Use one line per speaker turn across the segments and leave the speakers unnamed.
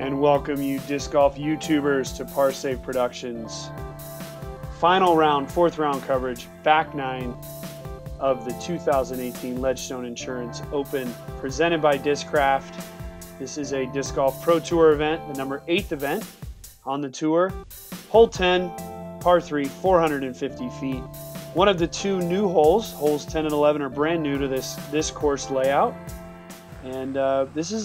And welcome you disc golf YouTubers to Par Save Productions. Final round, fourth round coverage, back nine of the 2018 Ledgestone Insurance Open presented by Discraft. This is a Disc Golf Pro Tour event, the number 8th event on the tour. Hole 10, par 3, 450 feet. One of the two new holes, holes 10 and 11, are brand new to this course layout. And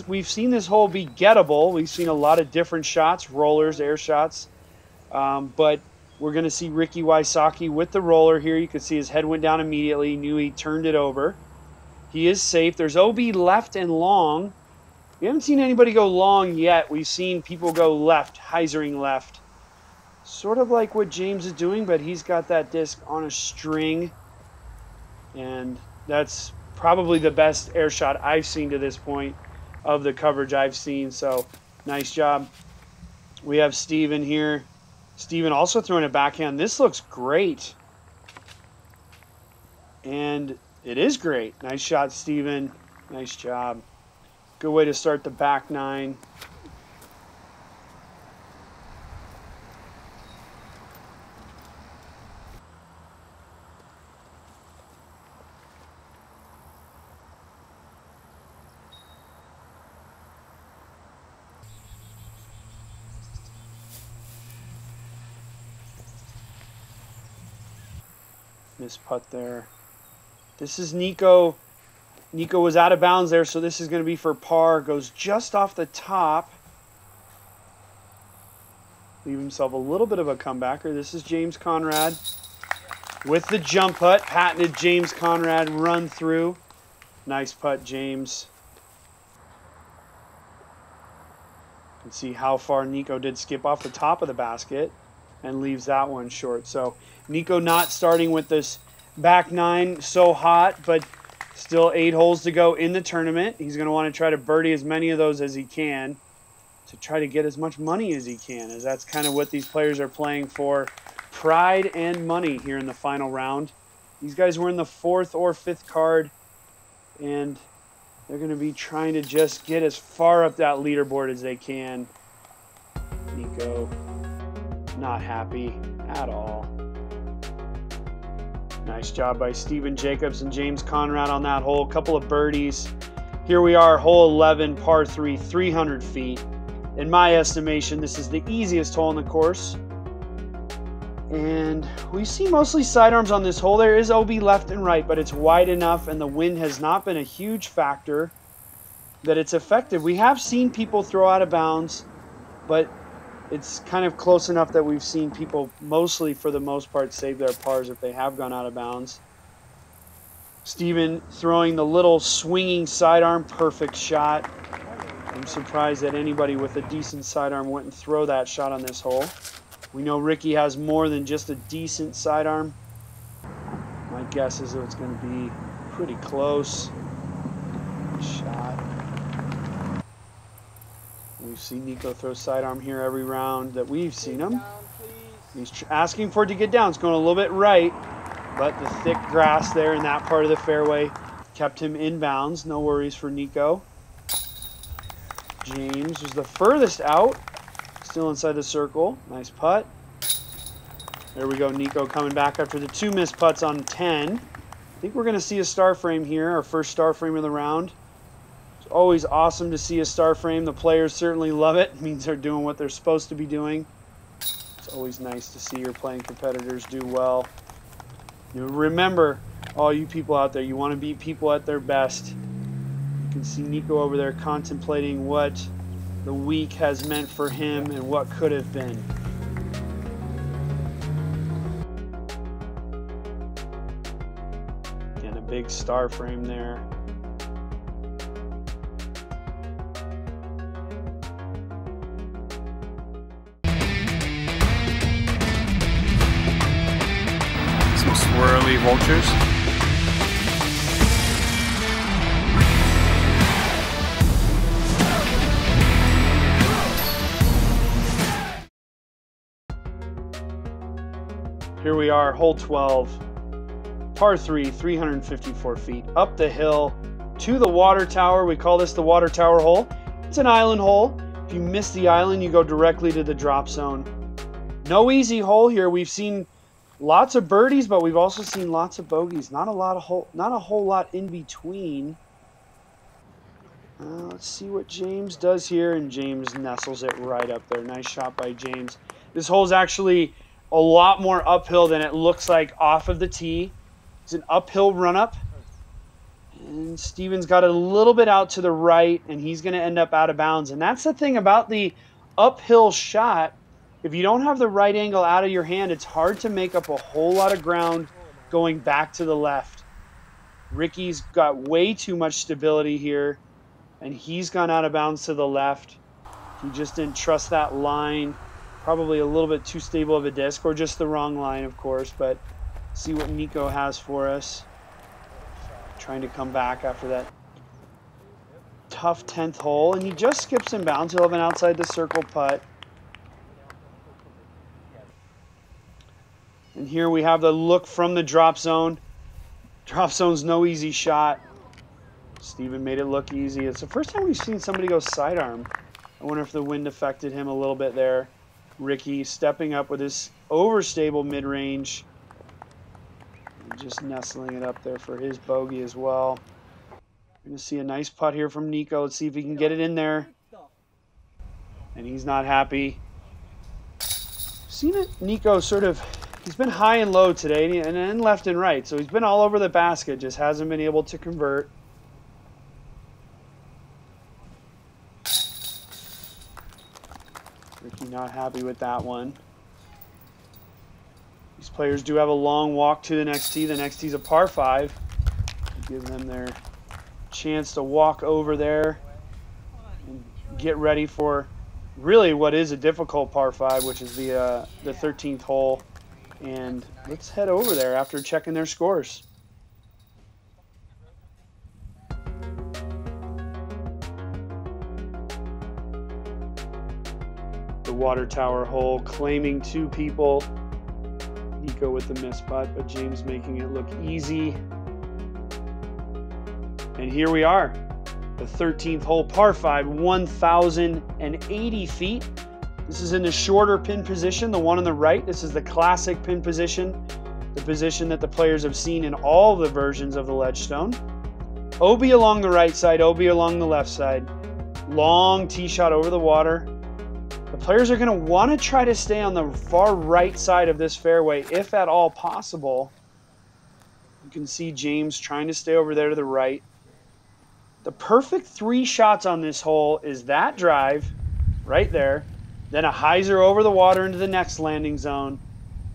we've seen this hole be gettable. We've seen a lot of different shots, rollers, air shots. But we're going to see Ricky Wysocki with the roller here. You can see his head went down immediately. He knew he turned it over. He is safe. There's OB left and long. We haven't seen anybody go long yet. We've seen people go left, hyzering left. Sort of like what James is doing, but he's got that disc on a string. And that's probably the best air shot I've seen to this point of the coverage I've seen. So nice job. We have Steven here. Steven also throwing a backhand. This looks great. And it is great. Nice shot, Steven. Nice job. Good way to start the back nine. Miss putt there. This is Nico. Nico was out of bounds there, so this is going to be for par. Goes just off the top. Leave himself a little bit of a comebacker. This is James Conrad with the jump putt. Patented James Conrad run through. Nice putt, James. You can see how far Nico did skip off the top of the basket and leaves that one short. So Nico not starting with this back nine so hot, but still 8 holes to go in the tournament. He's going to want to try to birdie as many of those as he can to try to get as much money as he can, as that's kind of what these players are playing for. Pride and money here in the final round. These guys were in the 4th or 5th card, and they're going to be trying to just get as far up that leaderboard as they can. Nico not happy at all. Nice job by Stephen Jacobs and James Conrad on that hole. A couple of birdies. Here we are, hole 11, par 3, 300 feet. In my estimation, this is the easiest hole in the course. And we see mostly sidearms on this hole. There is OB left and right, but it's wide enough and the wind has not been a huge factor that it's effective. We have seen people throw out of bounds, but it's kind of close enough that we've seen people mostly, for the most part, save their pars if they have gone out of bounds. Steven throwing the little swinging sidearm, perfect shot. I'm surprised that anybody with a decent sidearm wouldn't throw that shot on this hole. We know Ricky has more than just a decent sidearm. My guess is that it's going to be pretty close. Shot. We've seen Nico throw sidearm here every round that we've seen him. He's asking for it to get down. It's going a little bit right, but the thick grass there in that part of the fairway kept him in bounds. No worries for Nico. James was the furthest out, still inside the circle. Nice putt. There we go, Nico coming back after the 2 missed putts on 10. I think we're going to see a star frame here, our first star frame of the round. Always awesome to see a star frame. The players certainly love it. It means they're doing what they're supposed to be doing. It's always nice to see your playing competitors do well. You know, remember, all you people out there, you want to beat people at their best. You can see Nico over there contemplating what the week has meant for him and what could have been. And a big star frame there.
Some swirly vultures.
Here we are, hole 12, par 3, 354 feet, up the hill to the water tower. We call this the water tower hole. It's an island hole. If you miss the island, you go directly to the drop zone. No easy hole here. We've seen lots of birdies, but we've also seen lots of bogeys. Not a whole lot in between. Let's see what James does here, and James nestles it right up there. Nice shot by James. This hole is actually a lot more uphill than it looks like off of the tee. It's an uphill run-up. And Steven's got a little bit out to the right, and he's going to end up out of bounds. And that's the thing about the uphill shot. If you don't have the right angle out of your hand, it's hard to make up a whole lot of ground going back to the left. Ricky's got way too much stability here, and he's gone out of bounds to the left. He just didn't trust that line. Probably a little bit too stable of a disc, or just the wrong line, of course. But see what Nico has for us. Trying to come back after that tough 10th hole, and he just skips in bounds. He'll have an outside the circle putt. And here we have the look from the drop zone. Drop zone's no easy shot. Steven made it look easy. It's the first time we've seen somebody go sidearm. I wonder if the wind affected him a little bit there. Ricky stepping up with his overstable mid-range. Just nestling it up there for his bogey as well. We're going to see a nice putt here from Nico. Let's see if he can get it in there. And he's not happy. Seen it, Nico sort of, he's been high and low today, and then left and right. So he's been all over the basket, just hasn't been able to convert. Ricky not happy with that one. These players do have a long walk to the next tee. The next tee's a par 5. Give them their chance to walk over there and get ready for really what is a difficult par 5, which is the 13th hole. And let's head over there after checking their scores. The water tower hole claiming 2 people. Nico with the missed putt, but James making it look easy. And here we are, the 13th hole, par 5, 1,080 feet. This is in the shorter pin position, the one on the right. This is the classic pin position, the position that the players have seen in all the versions of the Ledgestone. OB along the right side, OB along the left side. Long tee shot over the water. The players are going to want to try to stay on the far right side of this fairway, if at all possible. You can see James trying to stay over there to the right. The perfect 3 shots on this hole is that drive right there, then a hyzer over the water into the next landing zone,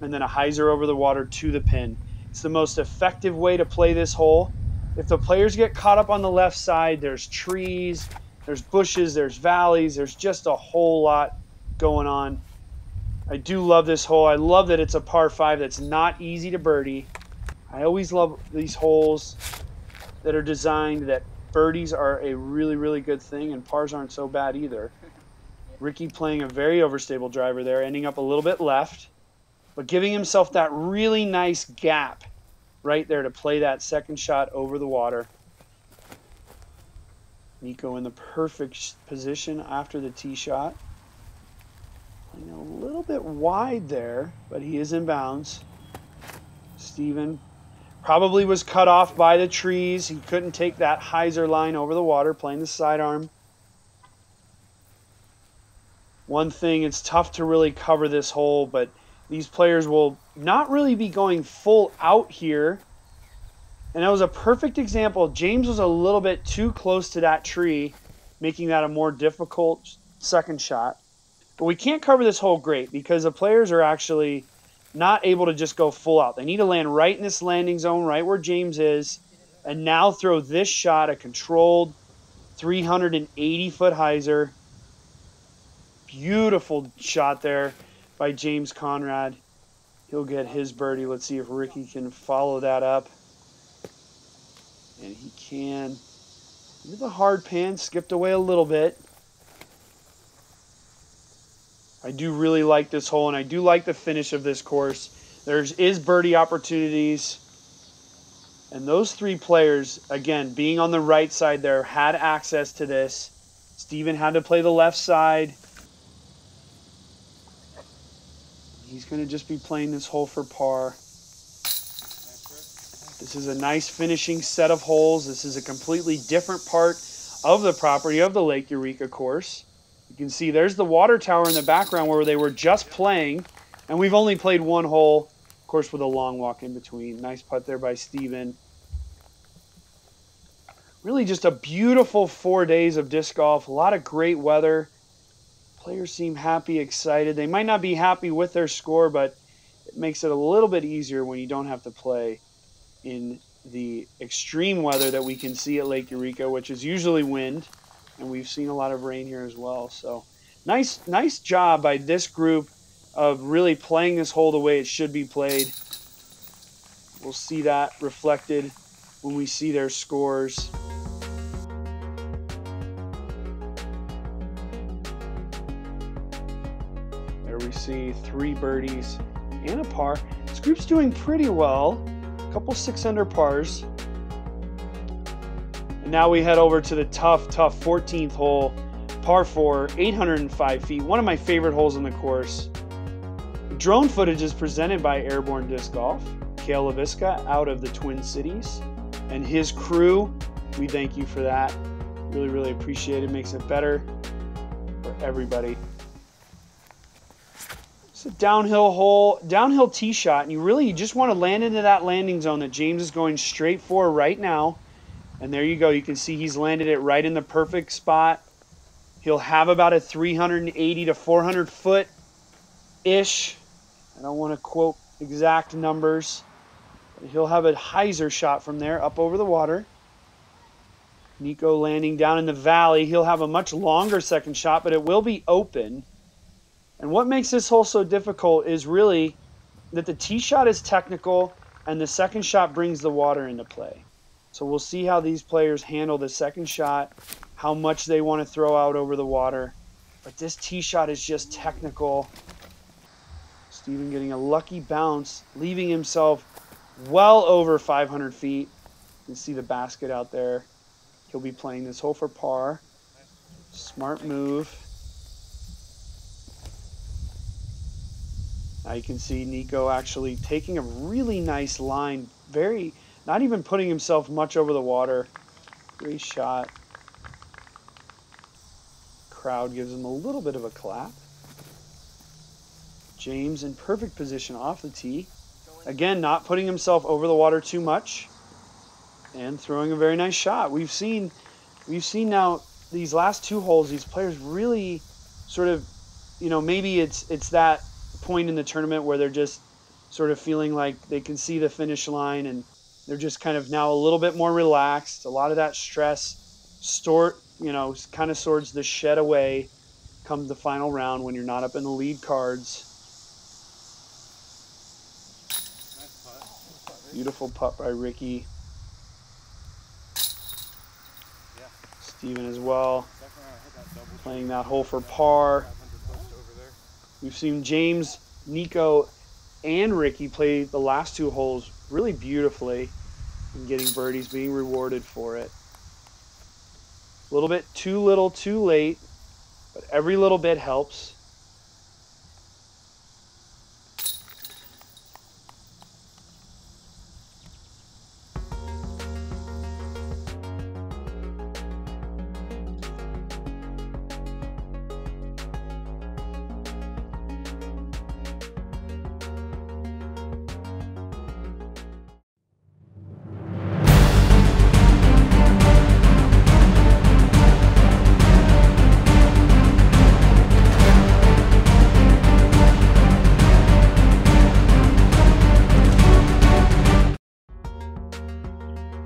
and then a hyzer over the water to the pin. It's the most effective way to play this hole. If the players get caught up on the left side, there's trees, there's bushes, there's valleys, there's just a whole lot going on. I do love this hole. I love that it's a par 5 that's not easy to birdie. I always love these holes that are designed that birdies are a really, really good thing, and pars aren't so bad either. Ricky playing a very overstable driver there, ending up a little bit left, but giving himself that really nice gap right there to play that second shot over the water. Nico in the perfect position after the tee shot. A little bit wide there, but he is in bounds. Steven probably was cut off by the trees. He couldn't take that hyzer line over the water, playing the sidearm. One thing, it's tough to really cover this hole, but these players will not really be going full out here. And that was a perfect example. James was a little bit too close to that tree, making that a more difficult second shot. But we can't cover this hole great because the players are actually not able to just go full out. They need to land right in this landing zone, right where James is, and now throw this shot, a controlled 380-foot hyzer. Beautiful shot there by James Conrad. He'll get his birdie. Let's see if Ricky can follow that up. And he can. With a hard pan, skipped away a little bit. I do really like this hole, and I do like the finish of this course. There is birdie opportunities. And those 3 players, again, being on the right side there, had access to this. Steven had to play the left side. He's going to just be playing this hole for par. This is a nice finishing set of holes. This is a completely different part of the property of the Lake Eureka course. You can see there's the water tower in the background where they were just playing, and we've only played one hole, of course, with a long walk in between. Nice putt there by Steven. Really just a beautiful 4 days of disc golf. A lot of great weather. Players seem happy, excited. They might not be happy with their score, but it makes it a little bit easier when you don't have to play in the extreme weather that we can see at Lake Eureka, which is usually wind, and we've seen a lot of rain here as well. So nice job by this group of really playing this hole the way it should be played. We'll see that reflected when we see their scores. There we see 3 birdies and a par. This group's doing pretty well. A couple 6-under pars. And now we head over to the tough 14th hole, par 4, 805 feet. One of my favorite holes in the course. Drone footage is presented by Airborne Disc Golf. Kale LaVisca out of the Twin Cities and his crew. We thank you for that. Really appreciate it. Makes it better for everybody. It's a downhill hole, downhill tee shot, and you just want to land into that landing zone that James is going straight for right now. And there you go. You can see he's landed it right in the perfect spot. He'll have about a 380 to 400 foot-ish. I don't want to quote exact numbers. But he'll have a hyzer shot from there up over the water. Nico landing down in the valley. He'll have a much longer second shot, but it will be open. And what makes this hole so difficult is really that the tee shot is technical and the second shot brings the water into play. So we'll see how these players handle the second shot, how much they want to throw out over the water. But this tee shot is just technical. Steven getting a lucky bounce, leaving himself well over 500 feet. You can see the basket out there. He'll be playing this hole for par. Smart move. Now you can see Nico actually taking a really nice line. Not even putting himself much over the water. Great shot. Crowd gives him a little bit of a clap. James in perfect position off the tee. Again, not putting himself over the water too much. And throwing a very nice shot. We've seen now these last 2 holes, these players really sort of, maybe it's that point in the tournament where they're just sort of feeling like they can see the finish line and they're just kind of now a little bit more relaxed. A lot of that stress kind of sorts the shed away come the final round when you're not up in the lead cards. Beautiful putt by Ricky. Steven as well, playing that hole for par. We've seen James, Nico, and Ricky play the last 2 holes really beautifully and getting birdies, being rewarded for it. A little bit too little, too late, but every little bit helps.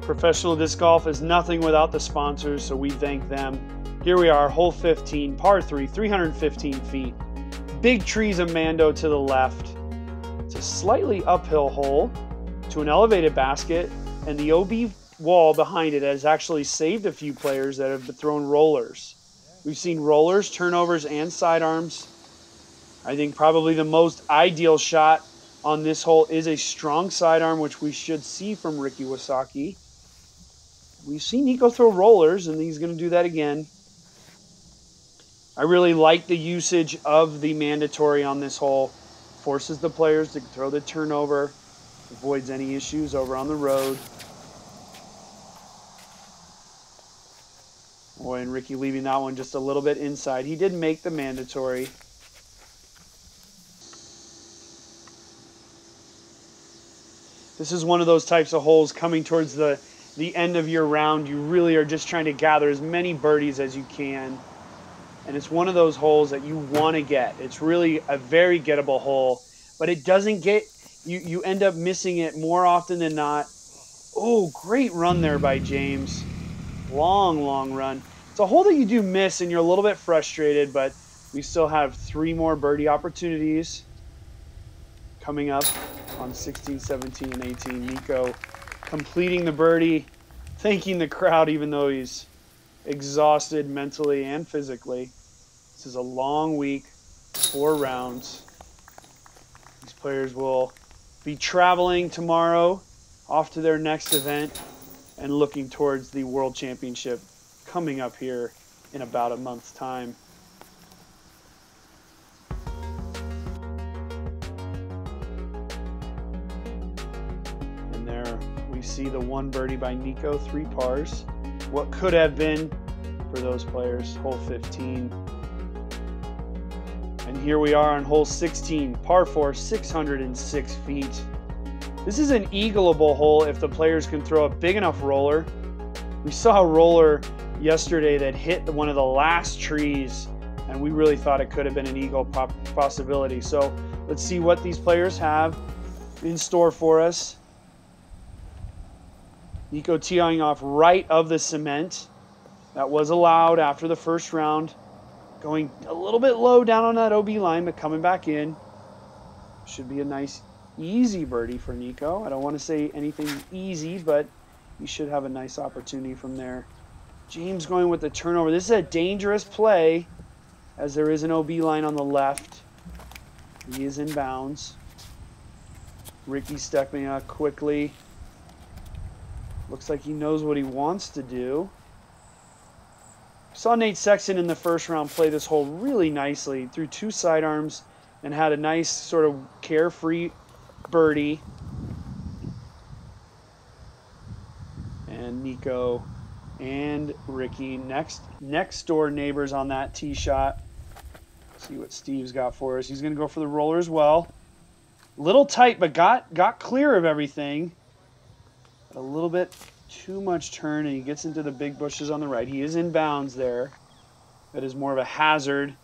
Professional disc golf is nothing without the sponsors, so we thank them. Here we are, hole 15, par 3, 315 feet. Big trees of Mando to the left. It's a slightly uphill hole to an elevated basket, and the OB wall behind it has actually saved a few players that have thrown rollers. We've seen rollers, turnovers, and sidearms. I think probably the most ideal shot on this hole is a strong sidearm, which we should see from Ricky Wysocki. We've seen Nico throw rollers, and he's going to do that again. I really like the usage of the mandatory on this hole. Forces the players to throw the turnover, avoids any issues over on the road. Boy, and Ricky leaving that one just a little bit inside. He did make the mandatory. This is one of those types of holes coming towards the end of your round. You really are just trying to gather as many birdies as you can. And it's one of those holes that you want to get. It's really a very gettable hole, but it doesn't get, you end up missing it more often than not. Oh, great run there by James. Long, long run. It's a hole that you do miss and you're a little bit frustrated, but we still have 3 more birdie opportunities coming up on 16, 17, and 18. Nico completing the birdie, thanking the crowd even though he's exhausted mentally and physically. This is a long week, 4 rounds. These players will be traveling tomorrow off to their next event and looking towards the World Championship coming up here in about a month's time. And there we see the 1 birdie by Nico, 3 pars. What could have been for those players, hole 15. And here we are on hole 16, par 4, 606 feet. This is an eagleable hole if the players can throw a big enough roller. We saw a roller yesterday that hit one of the last trees, and we really thought it could have been an eagle possibility. So let's see what these players have in store for us. Nico teeing off right of the cement. That was allowed after the first round. Going a little bit low down on that OB line, but coming back in. Should be a nice, easy birdie for Nico. I don't want to say anything easy, but you should have a nice opportunity from there. James going with the turnover. This is a dangerous play, as there is an OB line on the left. He is in bounds. Ricky stepping up quickly. Looks like he knows what he wants to do. Saw Nate Sexton in the first round play this hole really nicely. Threw 2 sidearms and had a nice sort of carefree birdie. And Nico and Ricky next door neighbors on that tee shot. See what Steve's got for us. He's going to go for the roller as well. Little tight, but got clear of everything. A little bit too much turn, and he gets into the big bushes on the right. He is in bounds there. That is more of a hazard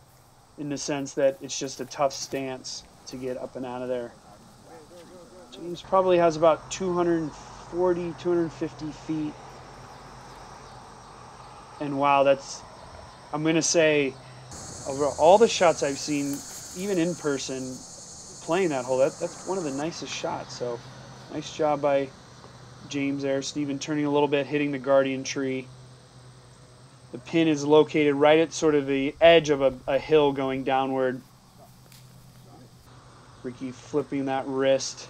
in the sense that it's just a tough stance to get up and out of there. James probably has about 240, 250 feet. And wow, that's, I'm going to say, over all the shots I've seen, even in person, playing that hole, that's one of the nicest shots. So nice job by James there. Steven turning a little bit, hitting the guardian tree. The pin is located right at sort of the edge of a hill going downward. Ricky flipping that wrist,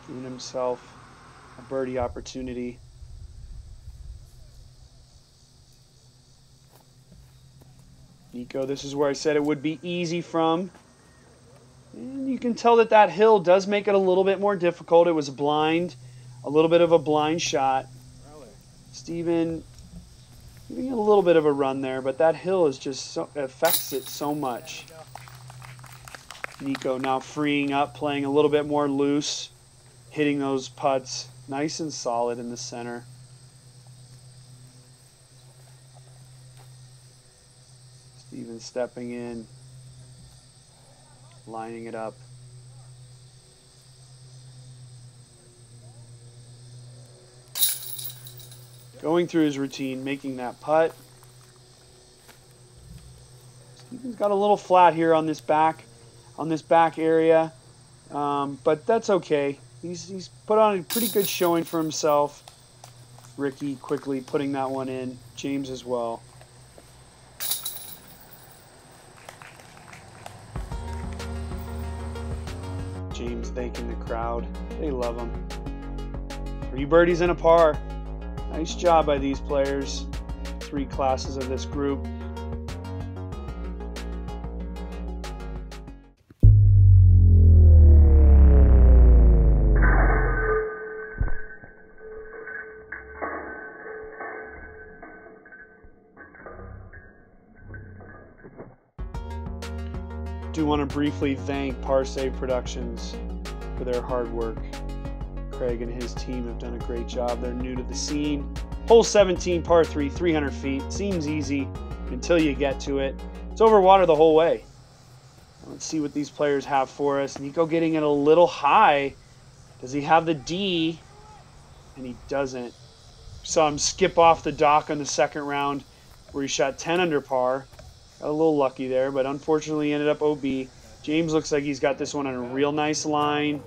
giving himself a birdie opportunity. Nico, this is where I said it would be easy from. And you can tell that that hill does make it a little bit more difficult. It was blind. A little bit of a blind shot. Steven giving it a little bit of a run there, but that hill is just affects it so much. Nico now freeing up, playing a little bit more loose, hitting those putts nice and solid in the center. Steven stepping in, lining it up. Going through his routine, making that putt. Steven's got a little flat here on this back area, but that's okay. He's put on a pretty good showing for himself. Ricky quickly putting that one in. James as well. James thanking the crowd. They love him. 3 birdies and a par. Nice job by these players. 3 classes of this group. Do want to briefly thank Parsave Productions for their hard work. Craig and his team have done a great job. They're new to the scene. Hole 17, par 3, 300 feet. Seems easy until you get to it. It's over water the whole way. Let's see what these players have for us. Nico getting it a little high. Does he have the D? And he doesn't. Saw him skip off the dock on the second round where he shot 10 under par. Got a little lucky there, but unfortunately ended up OB. James looks like he's got this one on a real nice line.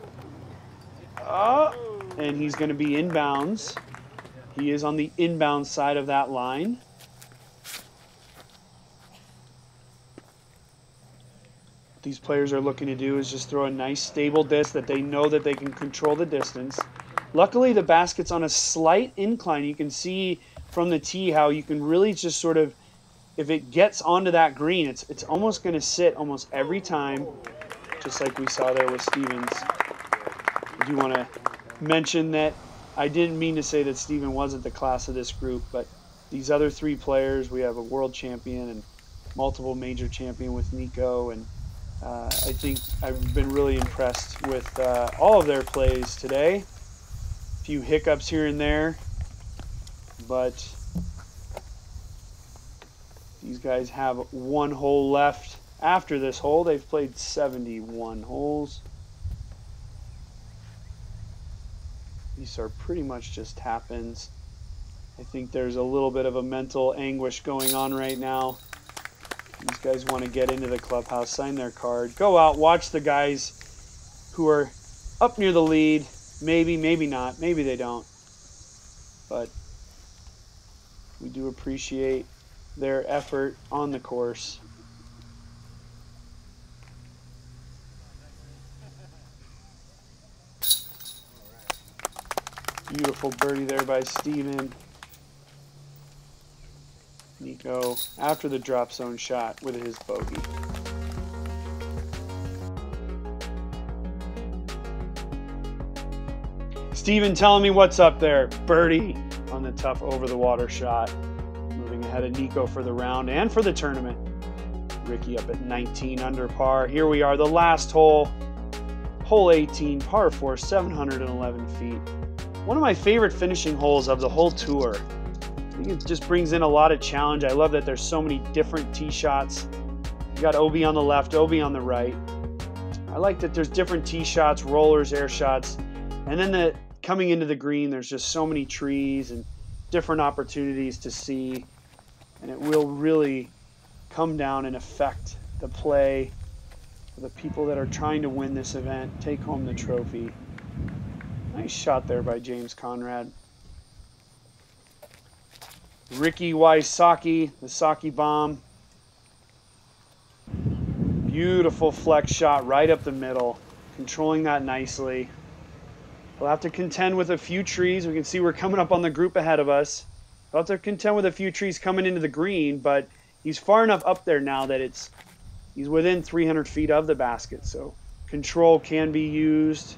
And he's going to be inbounds. He is on the inbound side of that line. What these players are looking to do is just throw a nice stable disc that they know that they can control the distance. Luckily, the basket's on a slight incline. You can see from the tee how you can really just sort of, if it gets onto that green, it's almost going to sit almost every time, just like we saw there with Stevens. I do want to mention that I didn't mean to say that Steven wasn't the class of this group, but these other three players, we have a world champion and multiple major champion with Nico, and I think I've been really impressed with all of their plays today. A few hiccups here and there, but these guys have one hole left after this hole. They've played 71 holes. These are pretty much just tap-ins. I think there's a little bit of a mental anguish going on right now. These guys want to get into the clubhouse, sign their card, go out, watch the guys who are up near the lead. Maybe, maybe not. Maybe they don't. But we do appreciate their effort on the course. Beautiful birdie there by Steven. Nico after the drop zone shot with his bogey. Steven telling me what's up there. Birdie on the tough over the water shot. Moving ahead of Nico for the round and for the tournament. Ricky up at 19 under par. Here we are, the last hole. Hole 18, par 4, 711 feet. One of my favorite finishing holes of the whole tour. I think it just brings in a lot of challenge. I love that there's so many different tee shots. You got OB on the left, OB on the right. I like that there's different tee shots, rollers, air shots. And then coming into the green, there's just so many trees and different opportunities to see. And it will really come down and affect the play for the people that are trying to win this event, take home the trophy. Nice shot there by James Conrad. Ricky Wysocki, the Saki bomb. Beautiful flex shot right up the middle, controlling that nicely. We'll have to contend with a few trees. We can see we're coming up on the group ahead of us. We'll have to contend with a few trees coming into the green, but he's far enough up there now that he's within 300 feet of the basket, so control can be used.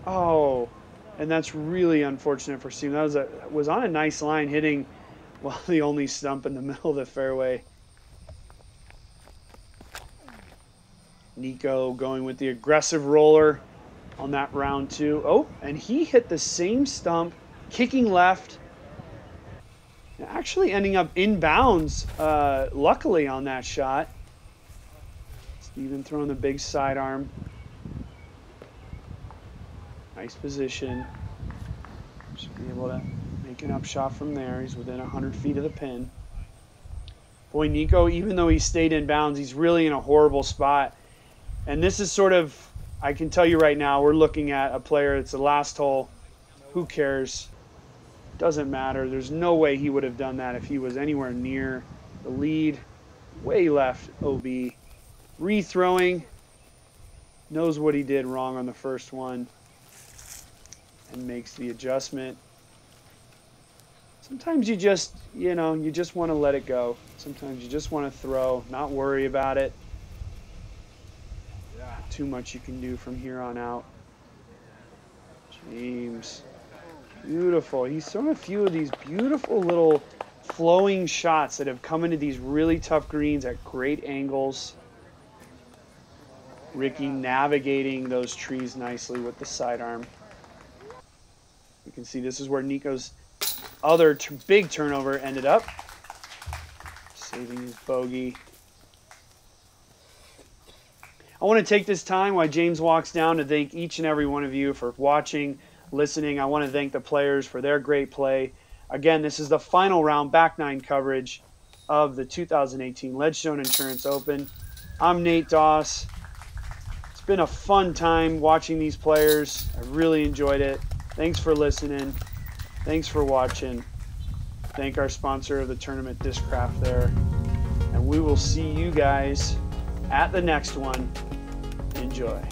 Oh, and that's really unfortunate for Steven. That was on a nice line, hitting, well, the only stump in the middle of the fairway. Nico going with the aggressive roller on that round two. Oh, and he hit the same stump, kicking left, actually ending up inbounds, luckily, on that shot. Steven throwing the big sidearm. Nice position. Should be able to make an upshot from there. He's within 100 feet of the pin. Boy, Nico, even though he stayed in bounds, he's really in a horrible spot. And this is sort of, I can tell you right now, we're looking at a player, it's the last hole. Who cares? Doesn't matter. There's no way he would have done that if he was anywhere near the lead. Way left, OB. Rethrowing. Knows what he did wrong on the first one. And makes the adjustment. Sometimes you just, you just want to let it go. Sometimes you just want to throw, not worry about it. Not too much you can do from here on out. James. Beautiful. He's thrown a few of these beautiful little flowing shots that have come into these really tough greens at great angles. Ricky navigating those trees nicely with the sidearm. You can see this is where Nico's other big turnover ended up. Saving his bogey. I want to take this time while James walks down to thank each and every one of you for watching, listening. I want to thank the players for their great play. Again, this is the final round back nine coverage of the 2018 Ledgestone Insurance Open. I'm Nate Doss. It's been a fun time watching these players. I really enjoyed it. Thanks for listening. Thanks for watching. Thank our sponsor of the tournament, Discraft there. And we will see you guys at the next one. Enjoy.